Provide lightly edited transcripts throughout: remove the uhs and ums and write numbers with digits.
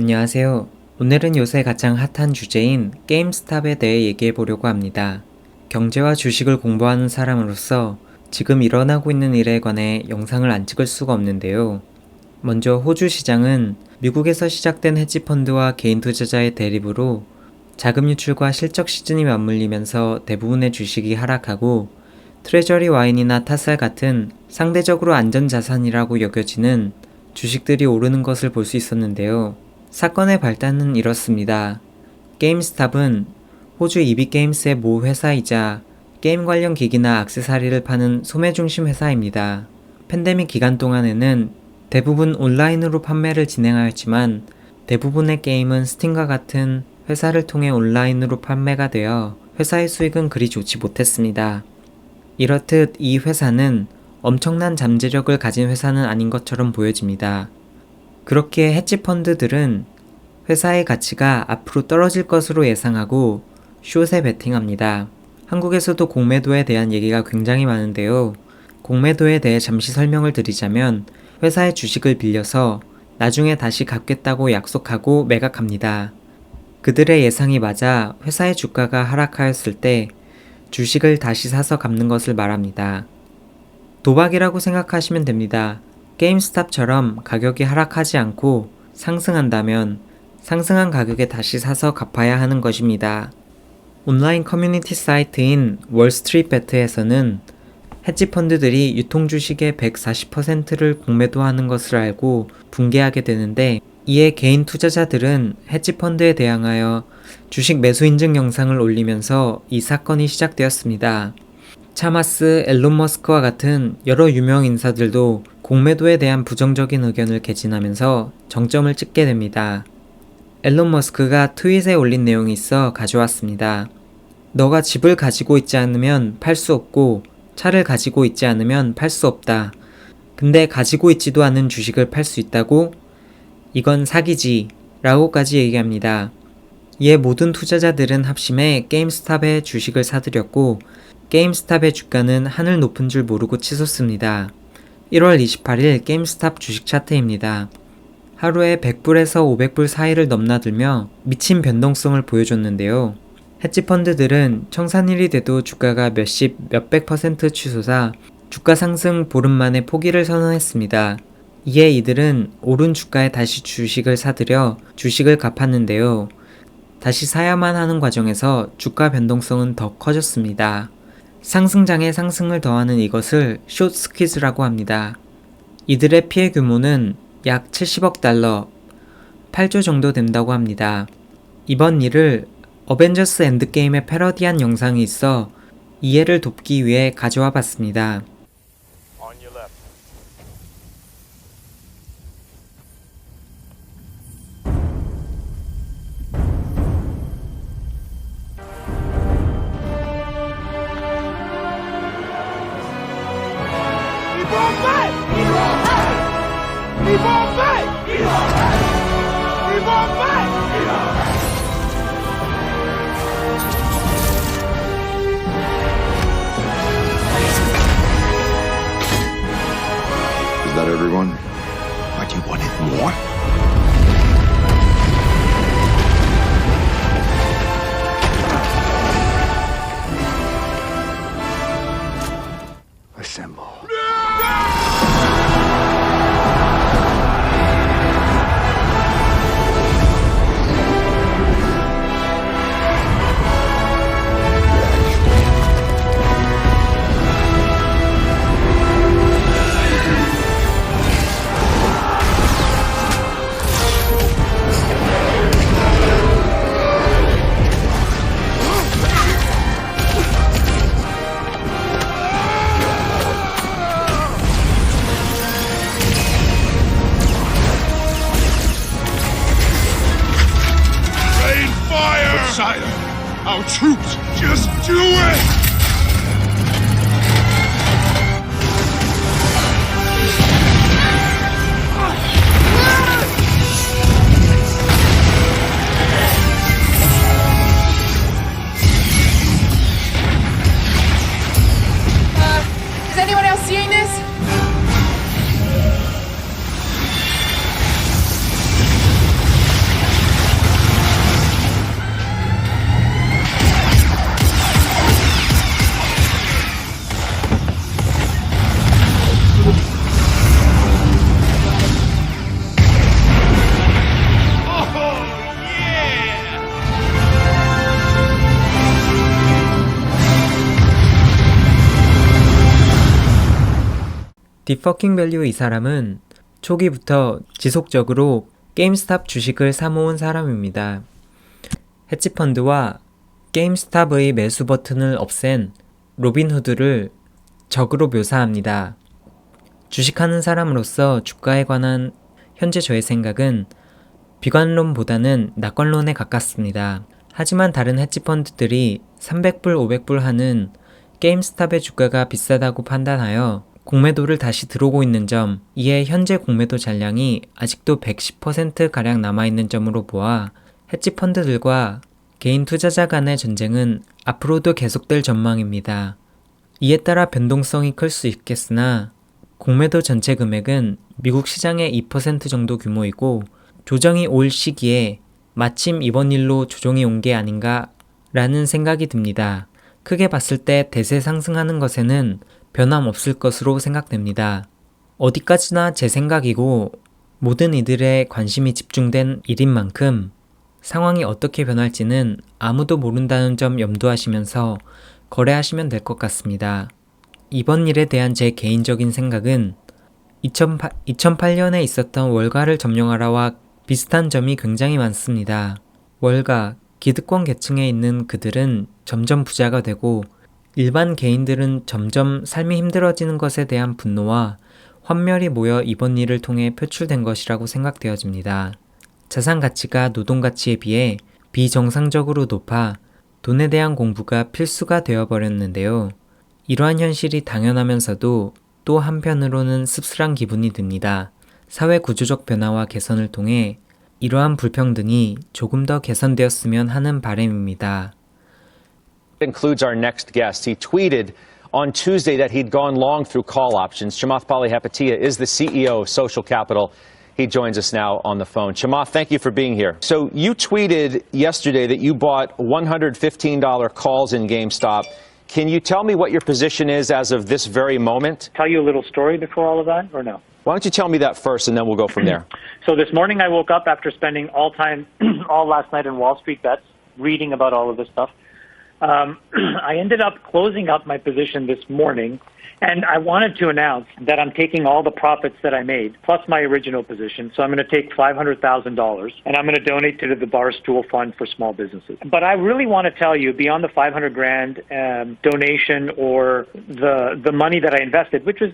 안녕하세요. 오늘은 요새 가장 핫한 주제인 게임스탑에 대해 얘기해 보려고 합니다. 경제와 주식을 공부하는 사람으로서 지금 일어나고 있는 일에 관해 영상을 안 찍을 수가 없는데요. 먼저 호주 시장은 미국에서 시작된 헤지펀드와 개인 투자자의 대립으로 자금 유출과 실적 시즌이 맞물리면서 대부분의 주식이 하락하고 트레저리 와인이나 타살 같은 상대적으로 안전자산이라고 여겨지는 주식들이 오르는 것을 볼 수 있었는데요. 사건의 발단은 이렇습니다. 게임스탑은 호주 이빅게임스의 모 회사이자 게임 관련 기기나 액세서리를 파는 소매 중심 회사입니다. 팬데믹 기간 동안에는 대부분 온라인으로 판매를 진행하였지만 대부분의 게임은 스팀과 같은 회사를 통해 온라인으로 판매가 되어 회사의 수익은 그리 좋지 못했습니다. 이렇듯 이 회사는 엄청난 잠재력을 가진 회사는 아닌 것처럼 보여집니다. 그렇기에 헤지펀드들은 회사의 가치가 앞으로 떨어질 것으로 예상하고 숏에 베팅합니다. 한국에서도 공매도에 대한 얘기가 굉장히 많은데요. 공매도에 대해 잠시 설명을 드리자면 회사의 주식을 빌려서 나중에 다시 갚겠다고 약속하고 매각합니다. 그들의 예상이 맞아 회사의 주가가 하락하였을 때 주식을 다시 사서 갚는 것을 말합니다. 도박이라고 생각하시면 됩니다. 게임스탑처럼 가격이 하락하지 않고 상승한다면 상승한 가격에 다시 사서 갚아야 하는 것입니다. 온라인 커뮤니티 사이트인 월스트리트배트에서는 헤지펀드들이 유통주식의 140%를 공매도하는 것을 알고 붕괴하게 되는데 이에 개인 투자자들은 헤지펀드에 대항하여 주식 매수 인증 영상을 올리면서 이 사건이 시작되었습니다. 차마스, 앨런 머스크와 같은 여러 유명 인사들도 공매도에 대한 부정적인 의견을 개진하면서 정점을 찍게 됩니다. 앨런 머스크가 트윗에 올린 내용이 있어 가져왔습니다. 너가 집을 가지고 있지 않으면 팔 수 없고 차를 가지고 있지 않으면 팔 수 없다. 근데 가지고 있지도 않은 주식을 팔 수 있다고? 이건 사기지 라고까지 얘기합니다. 이에 모든 투자자들은 합심해 게임스탑의 주식을 사들였고 게임스탑의 주가는 하늘 높은 줄 모르고 치솟습니다. 1월 28일 게임스탑 주식 차트입니다. 하루에 100불에서 500불 사이를 넘나들며 미친 변동성을 보여줬는데요. 헤지펀드들은 청산일이 돼도 주가가 몇십, 몇백 퍼센트 치솟아 주가 상승 보름 만에 포기를 선언했습니다. 이에 이들은 오른 주가에 다시 주식을 사들여 주식을 갚았는데요. 다시 사야만 하는 과정에서 주가 변동성은 더 커졌습니다. 상승장에 상승을 더하는 이것을 숏 스퀴즈라고 합니다. 이들의 피해 규모는 약 70억 달러, 8조 정도 된다고 합니다. 이번 일을 어벤져스 엔드게임에 패러디한 영상이 있어 이해를 돕기 위해 가져와 봤습니다. Is that everyone? Like you wanted more? Assemble. Our troops, just do it! Is anyone else seeing this? 디퍼킹 밸류 이 사람은 초기부터 지속적으로 게임스탑 주식을 사모은 사람입니다. 헤지펀드와 게임스탑의 매수 버튼을 없앤 로빈후드를 적으로 묘사합니다. 주식하는 사람으로서 주가에 관한 현재 저의 생각은 비관론보다는 낙관론에 가깝습니다. 하지만 다른 헤지펀드들이 300불, 500불 하는 게임스탑의 주가가 비싸다고 판단하여 공매도를 다시 들어오고 있는 점, 이에 현재 공매도 잔량이 아직도 110%가량 남아있는 점으로 보아 헤지펀드들과 개인 투자자 간의 전쟁은 앞으로도 계속될 전망입니다. 이에 따라 변동성이 클 수 있겠으나 공매도 전체 금액은 미국 시장의 2% 정도 규모이고 조정이 올 시기에 마침 이번 일로 조정이 온 게 아닌가 라는 생각이 듭니다. 크게 봤을 때 대세 상승하는 것에는 변함없을 것으로 생각됩니다. 어디까지나 제 생각이고 모든 이들의 관심이 집중된 일인 만큼 상황이 어떻게 변할지는 아무도 모른다는 점 염두하시면서 거래하시면 될 것 같습니다. 이번 일에 대한 제 개인적인 생각은 2008년에 있었던 월가를 점령하라와 비슷한 점이 굉장히 많습니다. 월가, 기득권 계층에 있는 그들은 점점 부자가 되고 일반 개인들은 점점 삶이 힘들어지는 것에 대한 분노와 환멸이 모여 이번 일을 통해 표출된 것이라고 생각되어집니다. 자산 가치가 노동 가치에 비해 비정상적으로 높아 돈에 대한 공부가 필수가 되어버렸는데요. 이러한 현실이 당연하면서도 또 한편으로는 씁쓸한 기분이 듭니다. 사회 구조적 변화와 개선을 통해 이러한 불평등이 조금 더 개선되었으면 하는 바람입니다. Includes our next guest. He tweeted on Tuesday that he'd gone long through call options. Chamath Palihapitiya is the CEO of Social Capital. He joins us now on the phone. Chamath, thank you for being here. So you tweeted yesterday that you bought $115 calls in GameStop. Can you tell me what your position is as of this very moment? Tell you a little story before all of that, or no? Why don't you tell me that first, and then we'll go from there. So this morning I woke up after spending all last night in Wall Street Bets, reading about all of this stuff. I ended up closing up my position this morning, and I wanted to announce that I'm taking all the profits that I made, plus my original position. So I'm going to take $500,000, and I'm going to donate to the Barstool Fund for Small Businesses. But I really want to tell you, beyond the $500,000 donation or the money that I invested, which was,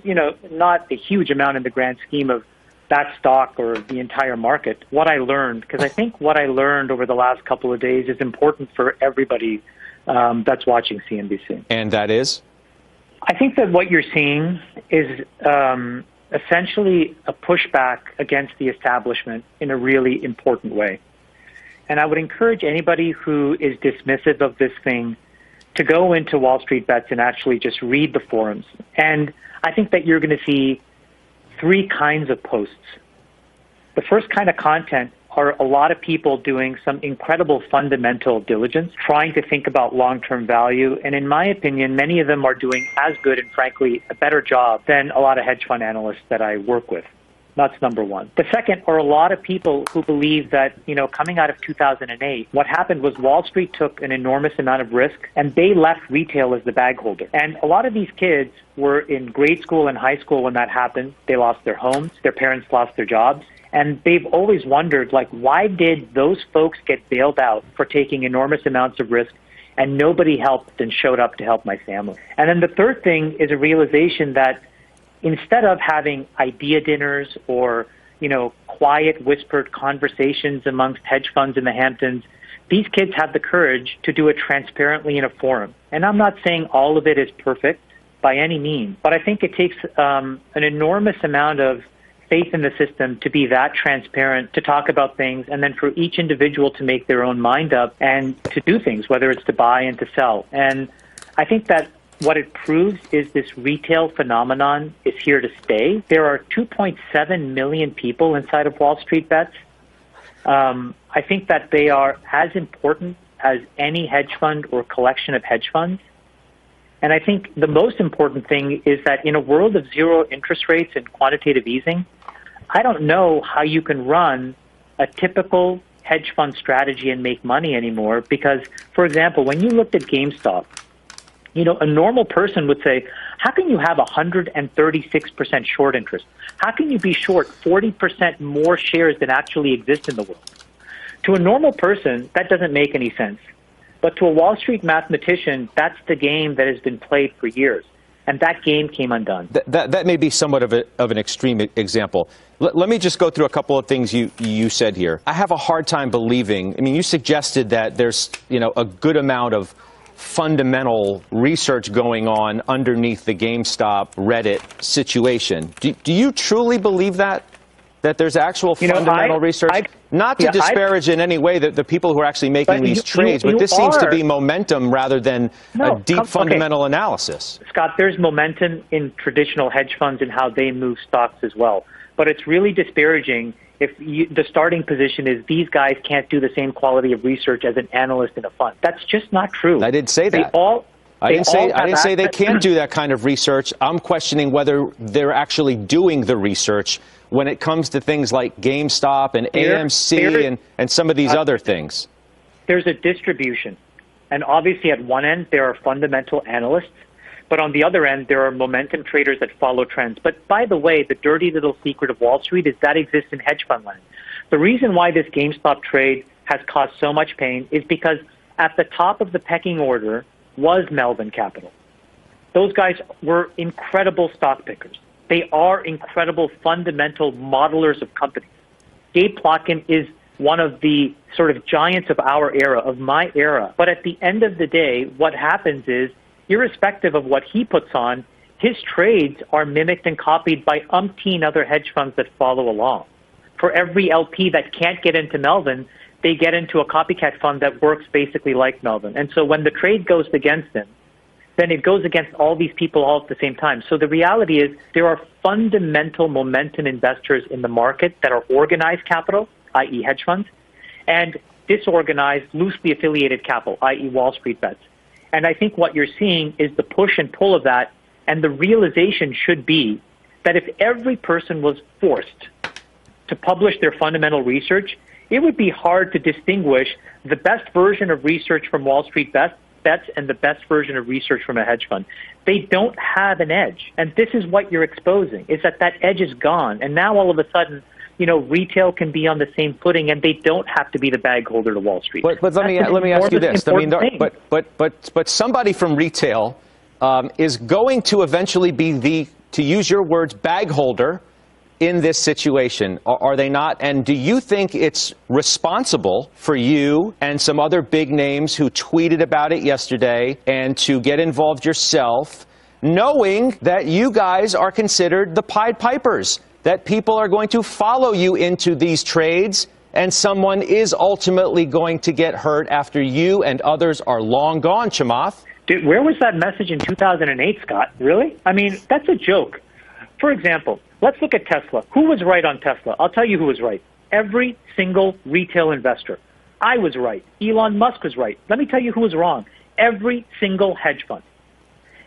not a huge amount in the grand scheme of that stock or the entire market, what I learned, because I think what I learned over the last couple of days is important for everybody that's watching CNBC. And that is? I think that what you're seeing is essentially a pushback against the establishment in a really important way. And I would encourage anybody who is dismissive of this thing to go into Wall Street Bets and actually just read the forums. And I think that you're going to see three kinds of posts. The first kind of content are a lot of people doing some incredible fundamental diligence, trying to think about long-term value. And in my opinion, many of them are doing as good and frankly a better job than a lot of hedge fund analysts that I work with. That's number one. The second are a lot of people who believe that, coming out of 2008, what happened was Wall Street took an enormous amount of risk and they left retail as the bag holder. And a lot of these kids were in grade school and high school when that happened. They lost their homes, their parents lost their jobs. And they've always wondered, why did those folks get bailed out for taking enormous amounts of risk and nobody helped and showed up to help my family? And then the third thing is a realization that instead of having idea dinners or, quiet whispered conversations amongst hedge funds in the Hamptons, these kids have the courage to do it transparently in a forum. And I'm not saying all of it is perfect by any means, but I think it takes an enormous amount of faith in the system to be that transparent, to talk about things, and then for each individual to make their own mind up and to do things, whether it's to buy and to sell. And I think that what it proves is this retail phenomenon is here to stay. There are 2.7 million people inside of Wall Street Bets. I think that they are as important as any hedge fund or collection of hedge funds. And I think the most important thing is that in a world of zero interest rates and quantitative easing, I don't know how you can run a typical hedge fund strategy and make money anymore because, for example, when you looked at GameStop, a normal person would say, How can you have 136% short interest? How can you be short 40% more shares than actually exist in the world? To a normal person, that doesn't make any sense. But to a Wall Street mathematician, that's the game that has been played for years. And that game came undone. That may be somewhat of an extreme example. Let me just go through a couple of things you said here. I have a hard time believing. I mean, you suggested that there's a good amount of fundamental research going on underneath the GameStop Reddit situation. Do you truly believe that? That there's actual fundamental research? Not to disparage in any way the people who are actually making these trades, but this seems to be momentum rather than a deep fundamental analysis. Scott, there's momentum in traditional hedge funds and how they move stocks as well. But it's really disparaging if the starting position is these guys can't do the same quality of research as an analyst in a fund. That's just not true. I didn't say that. I didn't say they can't do that kind of research. I'm questioning whether they're actually doing the research when it comes to things like GameStop and AMC and some of these other things. There's a distribution. And obviously at one end, there are fundamental analysts. But on the other end, there are momentum traders that follow trends. But by the way, the dirty little secret of Wall Street is that exists in hedge fund land. The reason why this GameStop trade has caused so much pain is because at the top of the pecking order was Melvin Capital. Those guys were incredible stock pickers. They are incredible fundamental modelers of companies. Gabe Plotkin is one of the sort of giants of our era, of my era. But at the end of the day, what happens is, irrespective of what he puts on, his trades are mimicked and copied by umpteen other hedge funds that follow along. For every LP that can't get into Melvin, they get into a copycat fund that works basically like Melvin. And so when the trade goes against him, then it goes against all these people all at the same time. So the reality is there are fundamental momentum investors in the market that are organized capital, i.e. hedge funds, and disorganized, loosely affiliated capital, i.e. Wall Street bets. And I think what you're seeing is the push and pull of that, and the realization should be that if every person was forced to publish their fundamental research, it would be hard to distinguish the best version of research from Wall Street bets and the best version of research from a hedge fund. They don't have an edge. And this is what you're exposing, is that edge is gone. And now all of a sudden, retail can be on the same footing, and they don't have to be the bag holder to Wall Street. But let me ask you this. I mean, but somebody from retail is going to eventually be the, to use your words, bag holder in this situation, are they not? And do you think it's responsible for you and some other big names who tweeted about it yesterday and to get involved yourself, knowing that you guys are considered the Pied Pipers, that people are going to follow you into these trades and someone is ultimately going to get hurt after you and others are long gone, Chamath? Dude, where was that message in 2008, Scott? Really? I mean, that's a joke. For example, let's look at Tesla. Who was right on Tesla? I'll tell you who was right. Every single retail investor. I was right. Elon Musk was right. Let me tell you who was wrong. Every single hedge fund.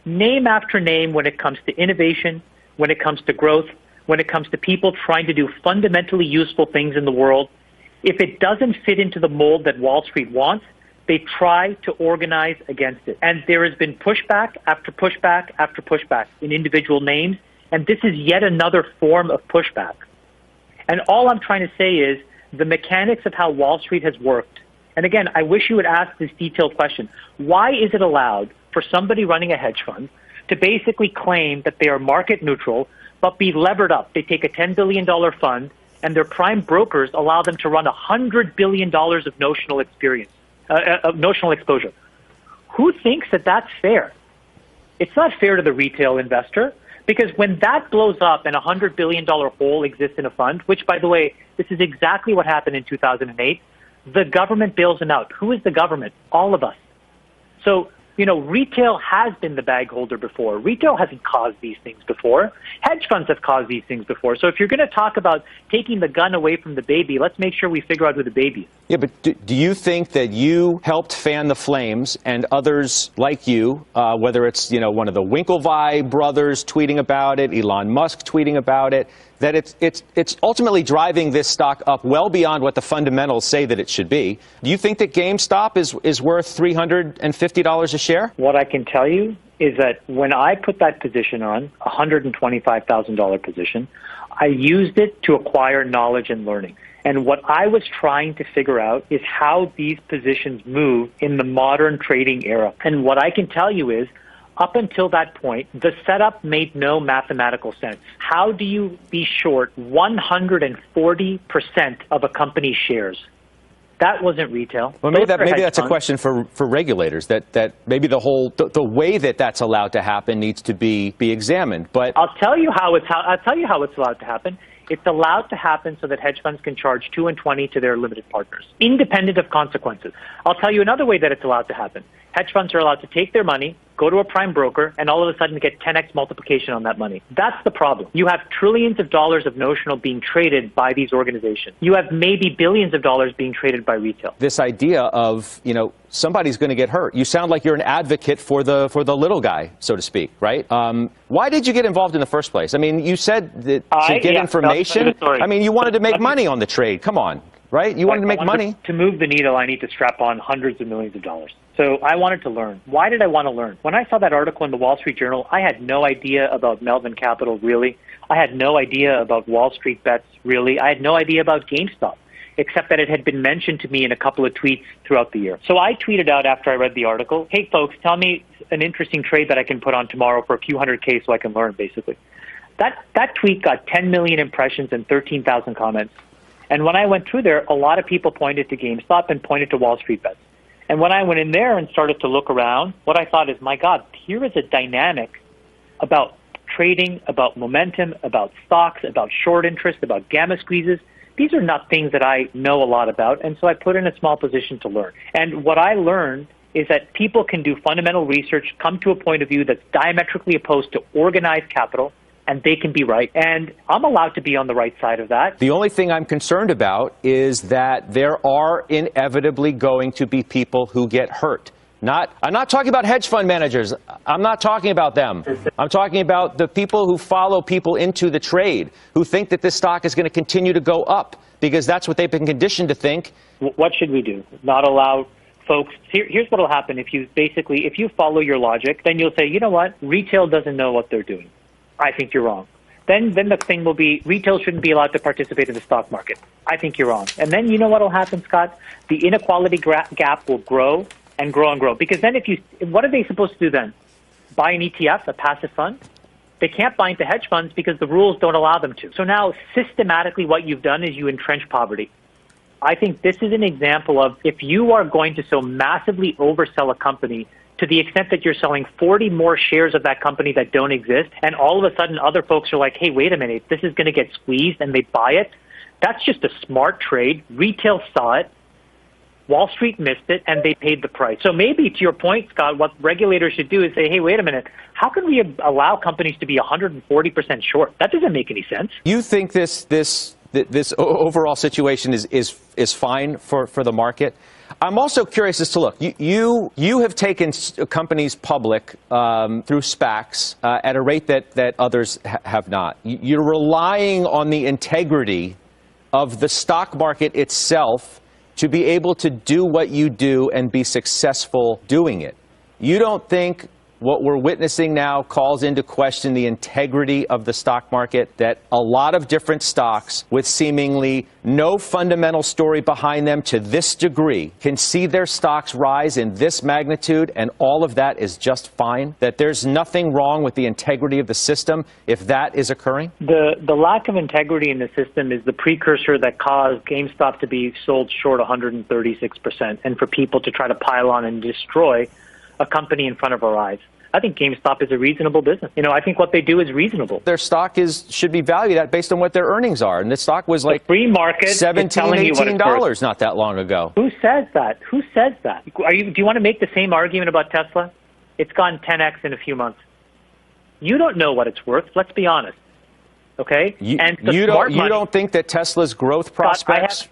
Name after name when it comes to innovation, when it comes to growth, when it comes to people trying to do fundamentally useful things in the world. If it doesn't fit into the mold that Wall Street wants, they try to organize against it. And there has been pushback after pushback after pushback in individual names. And this is yet another form of pushback. And all I'm trying to say is the mechanics of how Wall Street has worked. And again, I wish you would ask this detailed question. Why is it allowed for somebody running a hedge fund to basically claim that they are market neutral, but be levered up? They take a $10 billion fund, and their prime brokers allow them to run $100 billion of notional exposure. Who thinks that that's fair? It's not fair to the retail investor. Because when that blows up and a $100 billion hole exists in a fund, which, by the way, this is exactly what happened in 2008, the government bails them out. Who is the government? All of us. So, retail has been the bag holder before. Retail hasn't caused these things before. Hedge funds have caused these things before. So if you're going to talk about taking the gun away from the baby, let's make sure we figure out who the baby is. Yeah, but do you think that you helped fan the flames and others like you, whether it's, one of the Winklevi brothers tweeting about it, Elon Musk tweeting about it, that it's ultimately driving this stock up well beyond what the fundamentals say that it should be? Do you think that GameStop is worth $350 a share? What I can tell you is that when I put that position on, $125,000 position, I used it to acquire knowledge and learning. And what I was trying to figure out is how these positions move in the modern trading era. And what I can tell you is, up until that point, the setup made no mathematical sense. How do you be short 140% of a company's shares? That wasn't retail. Well, maybe Those are hedge that's a funds. question for regulators, that maybe the way that that's allowed to happen needs to be examined. But I'll tell you how it's allowed to happen. It's allowed to happen so that hedge funds can charge 2 and 20 to their limited partners, independent of consequences. I'll tell you another way that it's allowed to happen. Hedge funds are allowed to take their money, go to a prime broker, and all of a sudden get 10x multiplication on that money. That's the problem. You have trillions of dollars of notional being traded by these organizations. You have maybe billions of dollars being traded by retail. this idea of, somebody's going to get hurt. You sound like you're an advocate for the little guy, so to speak, right? Why did you get involved in the first place? I mean, you said that to get information. I mean, you wanted to make money on the trade. Come on, right? You wanted to make money. To move the needle, I need to strap on hundreds of millions of dollars. So I wanted to learn. Why did I want to learn? When I saw that article in the Wall Street Journal, I had no idea about Melvin Capital, really. I had no idea about Wall Street Bets, really. I had no idea about GameStop, except that it had been mentioned to me in a couple of tweets throughout the year. So I tweeted out after I read the article, hey, folks, tell me an interesting trade that I can put on tomorrow for a few $100K so I can learn, basically. That tweet got 10 million impressions and 13,000 comments. And when I went through there, a lot of people pointed to GameStop and pointed to Wall Street Bets. And when I went in there and started to look around, what I thought is, my God, here is a dynamic about trading, about momentum, about stocks, about short interest, about gamma squeezes. These are not things that I know a lot about, and so I put in a small position to learn. And what I learned is that people can do fundamental research, come to a point of view that's diametrically opposed to organized capital, and they can be right. And I'm allowed to be on the right side of that. The only thing I'm concerned about is that there are inevitably going to be people who get hurt. I'm not talking about hedge fund managers. I'm not talking about them. I'm talking about the people who follow people into the trade, who think that this stock is going to continue to go up because that's what they've been conditioned to think. What should we do? Not allow folks. Here's what will happen if you follow your logic, then you'll say, you know what? Retail doesn't know what they're doing. I think you're wrong. Then the thing will be, retail shouldn't be allowed to participate in the stock market. I think you're wrong. And then you know what will happen, Scott? The inequality gap will grow and grow and grow. Because then what are they supposed to do then? Buy an ETF, a passive fund? They can't buy into hedge funds because the rules don't allow them to. So now systematically what you've done is you entrench poverty. I think this is an example of, if you are going to so massively oversell a company to the extent that you're selling 40 more shares of that company that don't exist, and all of a sudden other folks are like, hey, wait a minute, this is going to get squeezed, and they buy it, that's just a smart trade. Retail saw it. Wall Street missed it, and they paid the price. So maybe, to your point, Scott, what regulators should do is say, hey, wait a minute, how can we allow companies to be 140% short? That doesn't make any sense. You think this overall situation is fine for the market? I'm also curious as to, look, you have taken companies public through SPACs at a rate that others have not. You're relying on the integrity of the stock market itself to be able to do what you do and be successful doing it. You don't think what we're witnessing now calls into question the integrity of the stock market, that a lot of different stocks with seemingly no fundamental story behind them to this degree can see their stocks rise in this magnitude, and all of that is just fine? That there's nothing wrong with the integrity of the system if that is occurring? The lack of integrity in the system is the precursor that caused GameStop to be sold short 136%, and for people to try to pile on and destroy a company in front of our eyes. I think GameStop is a reasonable business. I think what they do is reasonable. Their stock should be valued at based on what their earnings are, and the stock was like the free market $17, $18 not that long ago. Who says that? Who says that? Do you want to make the same argument about Tesla? It's gone 10x in a few months. You don't know what it's worth. Let's be honest. Okay? You don't think that Tesla's growth prospects?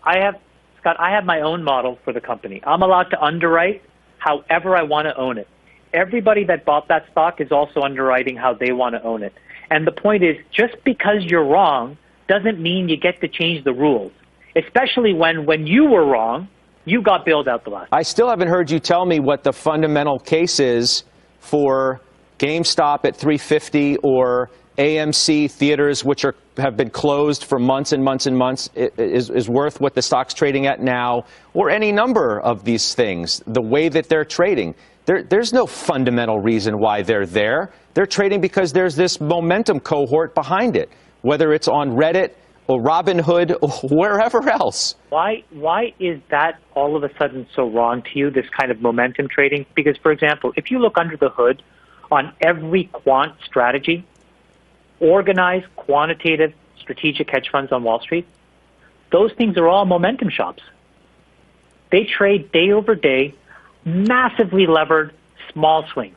Scott, I have my own model for the company. I'm allowed to underwrite however I want to own it. Everybody that bought that stock is also underwriting how they want to own it. And the point is, just because you're wrong doesn't mean you get to change the rules, especially when you were wrong, you got bailed out the last time. I still haven't heard you tell me what the fundamental case is for GameStop at $3.50 or AMC theaters, which have been closed for months and months and months, is worth what the stock's trading at now, or any number of these things, the way that they're trading. There's no fundamental reason why they're there. They're trading because there's this momentum cohort behind it, whether it's on Reddit or Robinhood or wherever else. Why is that all of a sudden so wrong to you, this kind of momentum trading? Because, for example, if you look under the hood on every quant strategy, organized, quantitative, strategic hedge funds on Wall Street, those things are all momentum shops. They trade day over day, massively levered, small swings.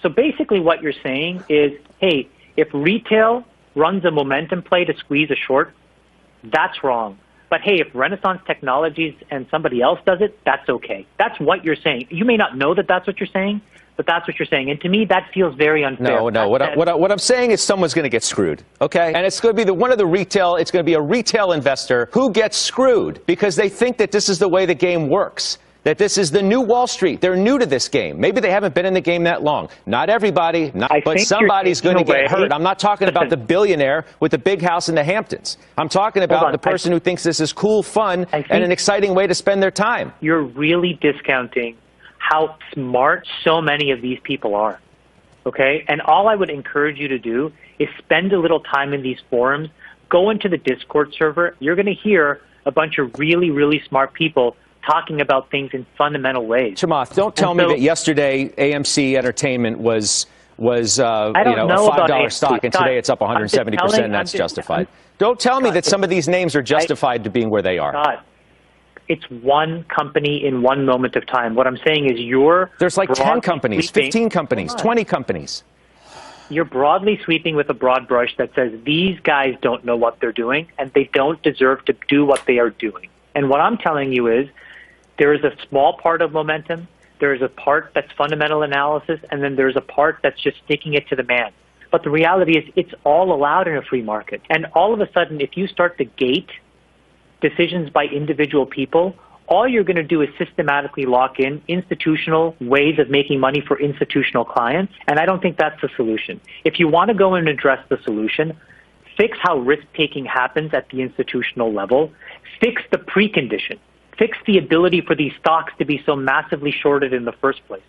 So basically what you're saying is, hey, if retail runs a momentum play to squeeze a short, that's wrong. But hey, if Renaissance Technologies and somebody else does it, that's okay. That's what you're saying. You may not know that that's what you're saying, but that's what you're saying. And to me, that feels very unfair. No. What I'm saying is someone's going to get screwed, okay? And it's going to be it's going to be a retail investor who gets screwed because they think that this is the way the game works, that this is the new Wall Street. They're new to this game. Maybe they haven't been in the game that long. Not everybody, but somebody's going to get hurt. I'm not talking about the billionaire with the big house in the Hamptons. I'm talking about the person who thinks this is cool, fun, and an exciting way to spend their time. You're really discounting how smart so many of these people are, okay? And all I would encourage you to do is spend a little time in these forums, go into the Discord server. You're going to hear a bunch of really, really smart people talking about things in fundamental ways. Chamath, don't tell me that yesterday AMC Entertainment was a $5 stock, and today it's up 170%, and that's justified. Don't tell me that some of these names are justified to being where they are. Scott, it's one company in one moment of time. What I'm saying is there's like 10 companies, 15 companies, 20 companies. You're broadly sweeping with a broad brush that says these guys don't know what they're doing, and they don't deserve to do what they are doing. And what I'm telling you is there is a small part of momentum, there is a part that's fundamental analysis, and then there's a part that's just sticking it to the man. But the reality is it's all allowed in a free market. And all of a sudden, if you start to gate decisions by individual people, all you're going to do is systematically lock in institutional ways of making money for institutional clients. And I don't think that's the solution. If you want to go and address the solution, fix how risk-taking happens at the institutional level, fix the precondition, fix the ability for these stocks to be so massively shorted in the first place,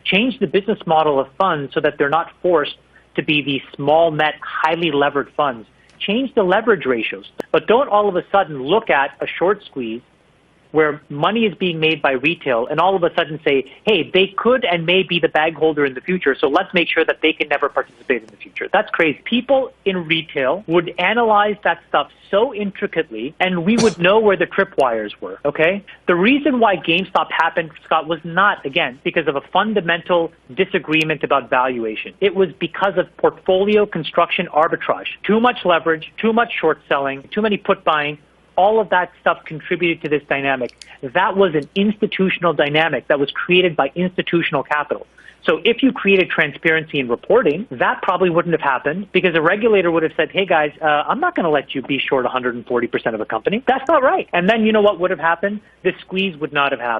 change the business model of funds so that they're not forced to be these small net, highly levered funds. Change the leverage ratios, but don't all of a sudden look at a short squeeze where money is being made by retail and all of a sudden say, hey, they could and may be the bag holder in the future, so let's make sure that they can never participate in the future. That's crazy. People in retail would analyze that stuff so intricately, and we would know where the tripwires were, okay? The reason why GameStop happened, Scott, was not, again, because of a fundamental disagreement about valuation. It was because of portfolio construction arbitrage. Too much leverage, too much short selling, too many put buying. All of that stuff contributed to this dynamic. That was an institutional dynamic that was created by institutional capital. So if you created transparency in reporting, that probably wouldn't have happened because a regulator would have said, hey guys, I'm not going to let you be short 140% of a company. That's not right. And then you know what would have happened? This squeeze would not have happened.